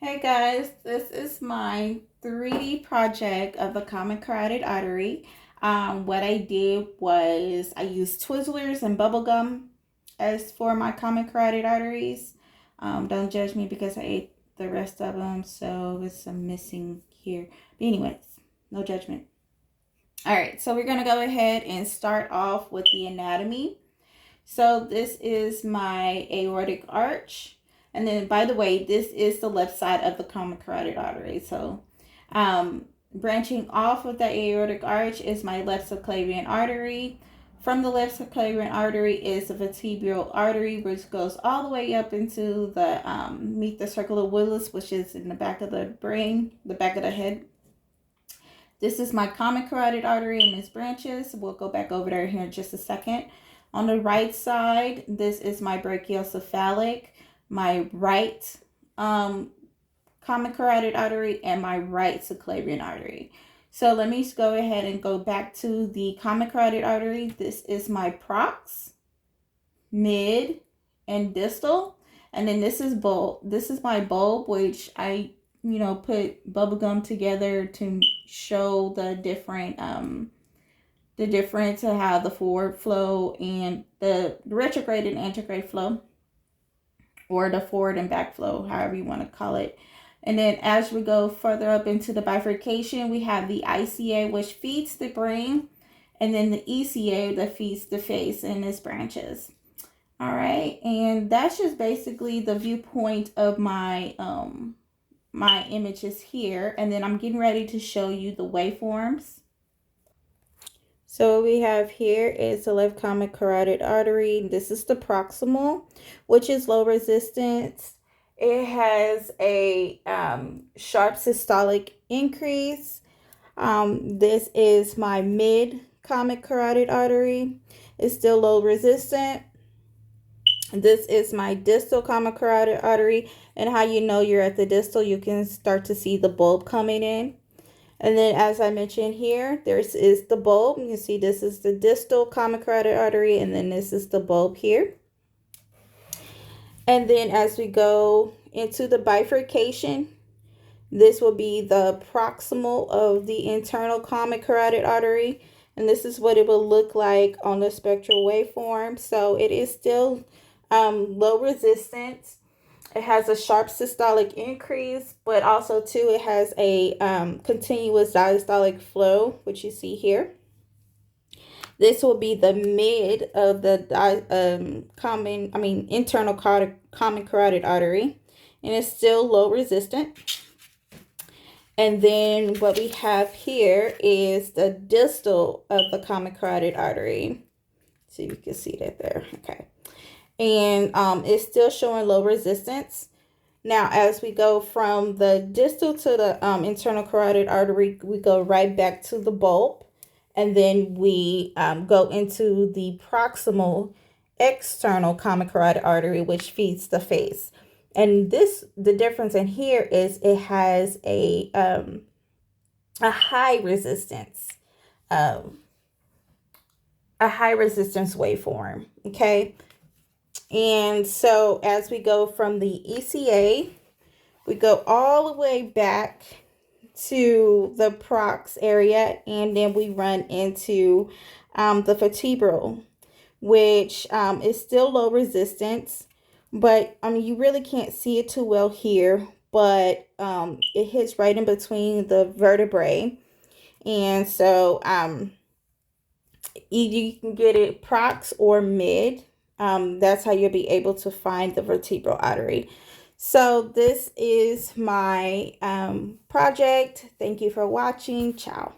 Hey guys, this is my 3D project of the common carotid artery. What I did was I used Twizzlers and bubble gum as for my common carotid arteries. Don't judge me because I ate the rest of them, so it's some missing here. But anyways, no judgment. All right, so we're gonna go ahead and start off with the anatomy. So this is my aortic arch. And then, by the way, this is the left side of the common carotid artery. So branching off of the aortic arch is my left subclavian artery. From the left subclavian artery is the vertebral artery, which goes all the way up into the meet the circle of Willis, which is in the back of the brain, the back of the head. This is my common carotid artery and its branches. We'll go back over there here in just a second. On the right side, this is my brachiocephalic, my right common carotid artery, and my right subclavian artery. So let me go ahead and go back to the common carotid artery. This is my prox, mid, and distal. And then this is bulb. This is my bulb, which I put bubble gum together to show the difference to how the forward flow and the retrograde and antegrade flow, or the forward and back flow, however you want to call it. And then as we go further up into the bifurcation, we have the ICA, which feeds the brain, and then the ECA that feeds the face and its branches. All right, and that's just basically the viewpoint of my my images here, and then I'm getting ready to show you the waveforms. So what we have here is the left common carotid artery. This is the proximal, which is low resistance. It has a sharp systolic increase. This is my mid common carotid artery. It's still low resistant. This is my distal common carotid artery. And how you know you're at the distal, you can start to see the bulb coming in. And then as I mentioned here, this is the bulb. You can see this is the distal common carotid artery, and then this is the bulb here. And then as we go into the bifurcation, this will be the proximal of the internal common carotid artery. And this is what it will look like on the spectral waveform. So it is still low resistance. It has a sharp systolic increase, but also too it has a continuous diastolic flow, which you see here. This will be the mid of the internal common carotid artery, and it's still low resistant. And then what we have here is the distal of the common carotid artery. So you can see that there. Okay. And it's still showing low resistance. Now, as we go from the distal to the internal carotid artery, we go right back to the bulb, and then we go into the proximal external common carotid artery, which feeds the face. And the difference in here is it has a high resistance, waveform. Okay. And so as we go from the ECA, we go all the way back to the prox area, and then we run into the vertebral, which is still low resistance, but you really can't see it too well here, but it hits right in between the vertebrae. And so you can get it prox or mid. That's how you'll be able to find the vertebral artery. So this is my project. Thank you for watching. Ciao.